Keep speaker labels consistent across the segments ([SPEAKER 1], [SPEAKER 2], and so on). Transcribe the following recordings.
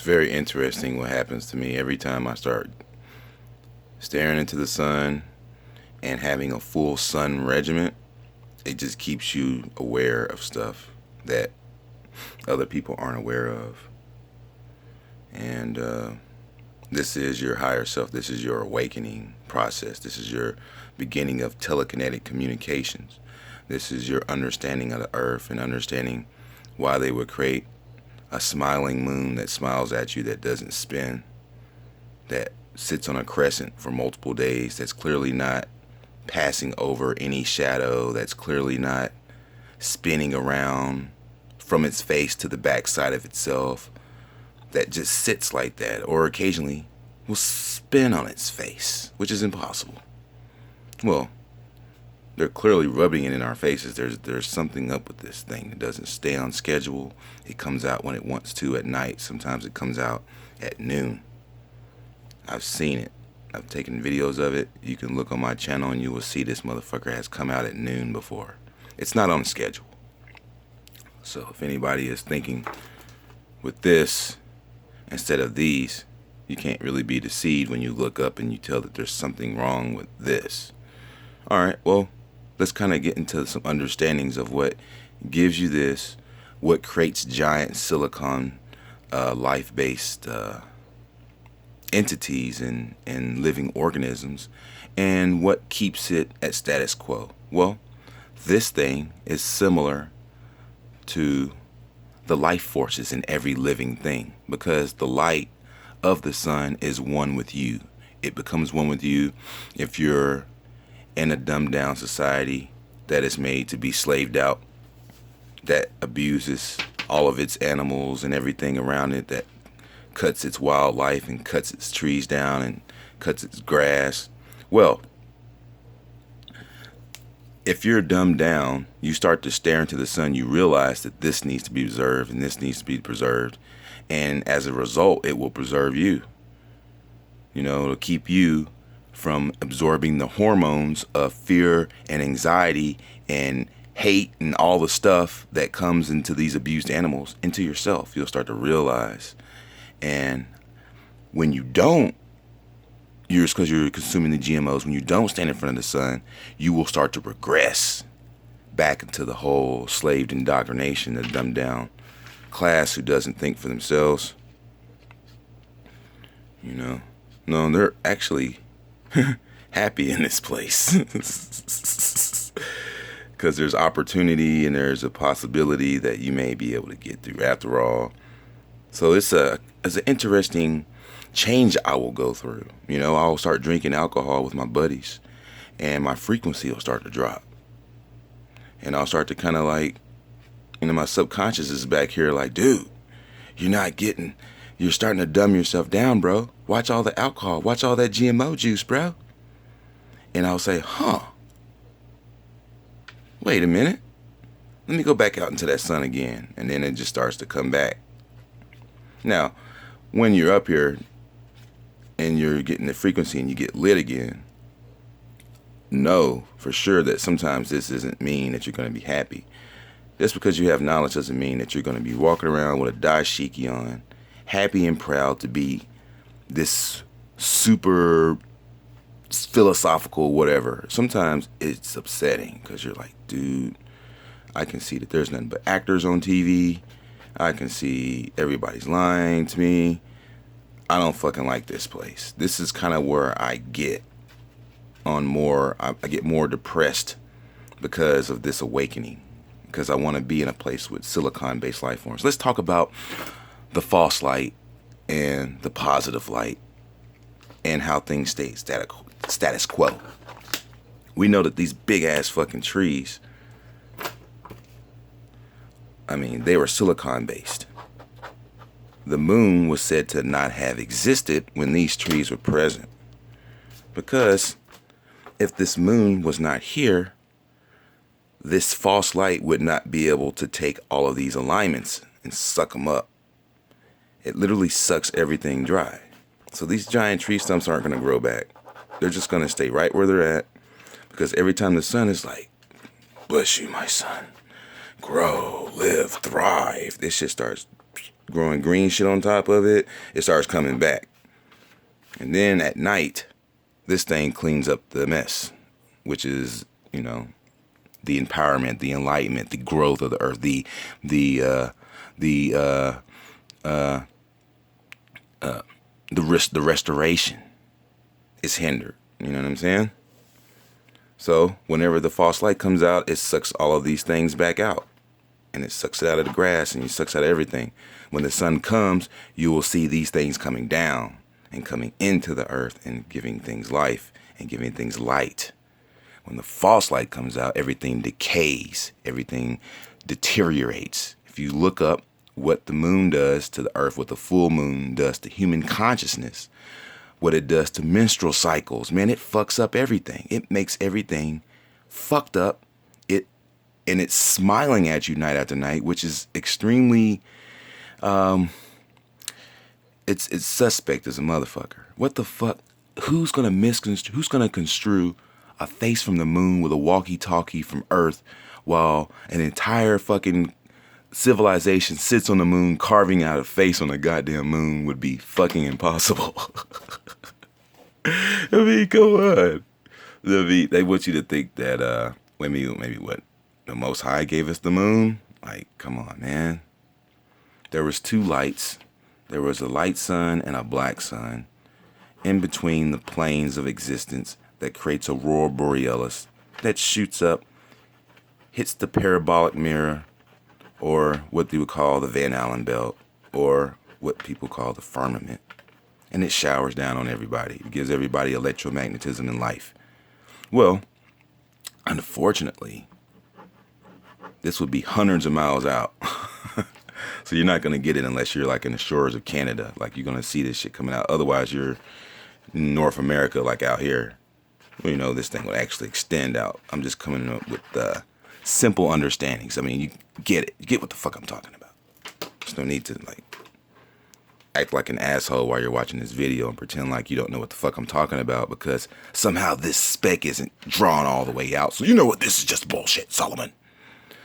[SPEAKER 1] very interesting what happens to me every time I start staring into the sun and having a full sun regimen. It just keeps you aware of stuff that other people aren't aware of. And this is your higher self. This is your awakening process. This is your beginning of telekinetic communications. This is your understanding of the earth and understanding why they would create a smiling moon that smiles at you, that doesn't spin, that sits on a crescent for multiple days, that's clearly not passing over any shadow, that's clearly not spinning around from its face to the backside of itself, that just sits like that, or occasionally will spin on its face, which is impossible. Well, they're clearly rubbing it in our faces. There's something up with this thing. It doesn't stay on schedule. It comes out when it wants to at night. Sometimes it comes out at noon. I've seen it. I've taken videos of it. You can look on my channel and you will see this motherfucker has come out at noon before. It's not on schedule. So if anybody is thinking with this instead of these, you can't really be deceived when you look up and you tell that there's something wrong with this. All right, well, let's kind of get into some understandings of what gives you this, what creates giant silicon life-based entities and living organisms, and what keeps it at status quo. Well, this thing is similar to the life forces in every living thing, because the light of the sun is one with you. It becomes one with you if you're in a dumbed down society that is made to be slaved out, that abuses all of its animals and everything around it, that cuts its wildlife and cuts its trees down and cuts its grass. Well, if you're dumbed down, you start to stare into the sun, you realize that this needs to be preserved and this needs to be preserved. And as a result, it will preserve you. You know, it'll keep you from absorbing the hormones of fear and anxiety and hate and all the stuff that comes into these abused animals into yourself. You'll start to realize. And when you don't, because you're consuming the GMOs, when you don't stand in front of the sun, you will start to regress back into the whole slaved indoctrination, the dumbed down class who doesn't think for themselves. You know, no, they're actually happy in this place because there's opportunity and there's a possibility that you may be able to get through after all. So it's an interesting change I will go through. You know, I'll start drinking alcohol with my buddies and my frequency will start to drop. And I'll start to kind of like, you know, my subconscious is back here like, dude, you're starting to dumb yourself down, bro. Watch all the alcohol. Watch all that GMO juice, bro. And I'll say, wait a minute. Let me go back out into that sun again. And then it just starts to come back. Now, when you're up here and you're getting the frequency and you get lit again, know for sure that sometimes this doesn't mean that you're going to be happy. Just because you have knowledge doesn't mean that you're going to be walking around with a dashiki on, happy and proud to be this super philosophical whatever. Sometimes it's upsetting because you're like, dude, I can see that there's nothing but actors on TV. I can see everybody's lying to me. I don't fucking like this place. This is kind of where I get I get more depressed because of this awakening, because I want to be in a place with silicon-based life forms. Let's talk about the false light and the positive light and how things stay status quo. We know that these big-ass fucking trees, I mean, they were silicon-based. The moon was said to not have existed when these trees were present, because if this moon was not here, this false light would not be able to take all of these alignments and suck them up. It literally sucks everything dry. So these giant tree stumps aren't going to grow back. They're just going to stay right where they're at, because every time the sun is like, bless you, my son, grow, live, thrive, this shit starts growing green shit on top of it, it starts coming back. And then at night, this thing cleans up the mess, which is, the empowerment, the enlightenment, the growth of the earth, the restoration is hindered. You know what I'm saying? So whenever the false light comes out, it sucks all of these things back out. And it sucks it out of the grass and it sucks out of everything. When the sun comes, you will see these things coming down and coming into the earth and giving things life and giving things light. When the false light comes out, everything decays, everything deteriorates. If you look up what the moon does to the earth, what the full moon does to human consciousness, what it does to menstrual cycles, man, it fucks up everything. It makes everything fucked up. And it's smiling at you night after night, which is extremely, it's suspect as a motherfucker. What the fuck? Who's gonna construe a face from the moon with a walkie-talkie from Earth while an entire fucking civilization sits on the moon carving out a face on the goddamn moon would be fucking impossible. I mean, come on. They want you to think that, maybe what? The Most High gave us the moon? Like, come on, man. There was two lights. There was a light sun and a black sun in between the planes of existence that creates aurora borealis that shoots up, hits the parabolic mirror, or what they would call the Van Allen belt, or what people call the firmament. And it showers down on everybody. It gives everybody electromagnetism and life. Well, unfortunately, this would be hundreds of miles out. So you're not going to get it unless you're like in the shores of Canada. Like you're going to see this shit coming out. Otherwise, you're in North America, like out here. This thing would actually extend out. I'm just coming up with simple understandings. I mean, you get it. You get what the fuck I'm talking about. There's no need to act like an asshole while you're watching this video and pretend like you don't know what the fuck I'm talking about because somehow this speck isn't drawn all the way out. So you know what? This is just bullshit, Solomon.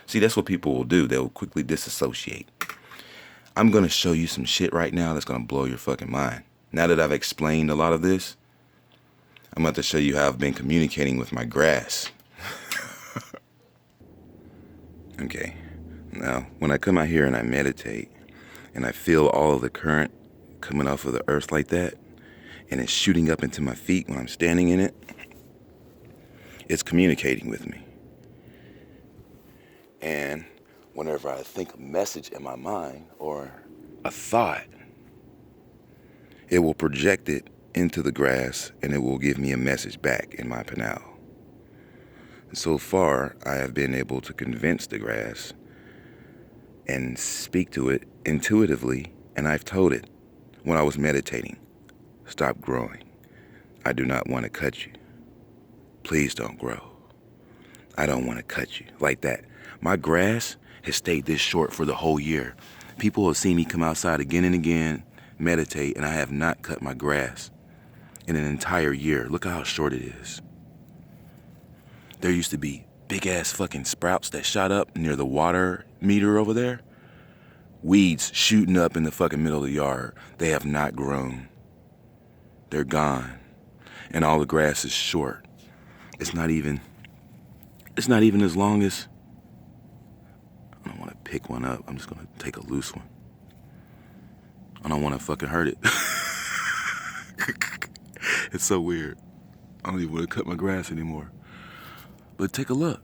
[SPEAKER 1] See, that's what people will do. They'll quickly disassociate. I'm going to show you some shit right now that's going to blow your fucking mind. Now that I've explained a lot of this, I'm about to show you how I've been communicating with my grass. Okay. Now, when I come out here and I meditate and I feel all of the current coming off of the earth like that, and it's shooting up into my feet when I'm standing in it, it's communicating with me. And whenever I think a message in my mind or a thought, it will project it into the grass and it will give me a message back in my pinal. And so far, I have been able to convince the grass and speak to it intuitively, and I've told it when I was meditating, stop growing. I do not want to cut you. Please don't grow. I don't want to cut you. Like that. My grass has stayed this short for the whole year. People have seen me come outside again and again, meditate, and I have not cut my grass in an entire year. Look at how short it is. There used to be big ass fucking sprouts that shot up near the water meter over there. Weeds shooting up in the fucking middle of the yard. They have not grown. They're gone. And all the grass is short. It's not even as long as, I don't want to pick one up. I'm just going to take a loose one. I don't want to fucking hurt it. It's so weird. I don't even want to cut my grass anymore. But take a look.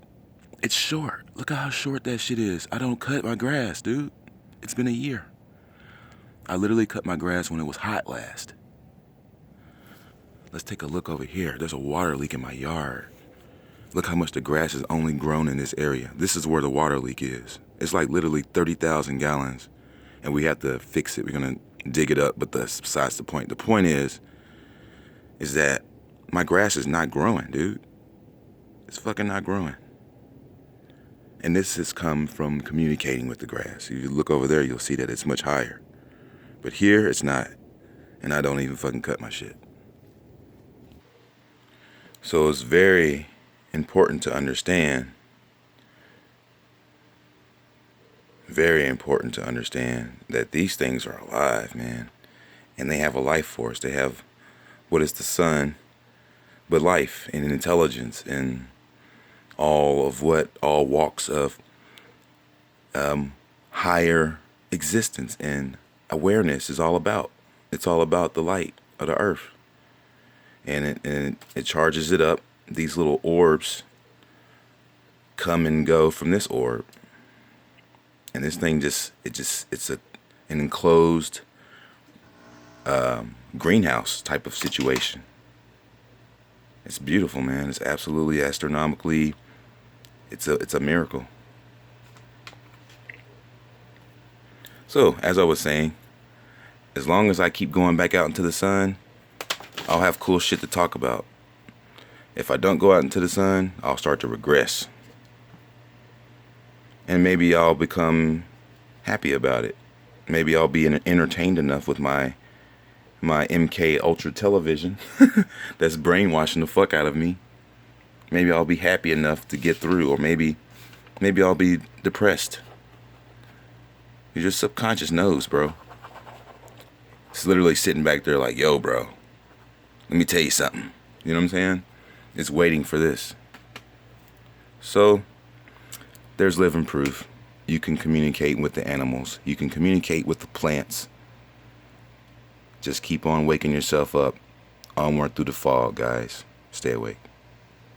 [SPEAKER 1] It's short. Look at how short that shit is. I don't cut my grass, dude. It's been a year. I literally cut my grass when it was hot last. Let's take a look over here. There's a water leak in my yard. Look how much the grass has only grown in this area. This is where the water leak is. It's like literally 30,000 gallons. And we have to fix it. We're going to dig it up, but that's besides the point. The point is that my grass is not growing, dude. It's fucking not growing. And this has come from communicating with the grass. If you look over there, you'll see that it's much higher. But here, it's not. And I don't even fucking cut my shit. So it's very important to understand very important to understand that these things are alive, man. And they have a life force. They have what is the sun, but life and intelligence and all of what all walks of higher existence and awareness is all about. It's all about the light of the earth. And it charges it up. These little orbs come and go from this orb. And this thing it's an enclosed greenhouse type of situation. It's beautiful, man. It's absolutely astronomically, it's a miracle. So, as I was saying, as long as I keep going back out into the sun, I'll have cool shit to talk about. If I don't go out into the sun, I'll start to regress. And maybe I'll become happy about it. Maybe I'll be entertained enough with my MK Ultra television that's brainwashing the fuck out of me. Maybe I'll be happy enough to get through, or maybe I'll be depressed. Your subconscious knows, bro. It's literally sitting back there like, yo, bro, let me tell you something. You know what I'm saying? It's waiting for this. So, there's living proof. You can communicate with the animals. You can communicate with the plants. Just keep on waking yourself up. Onward through the fog, guys. Stay awake.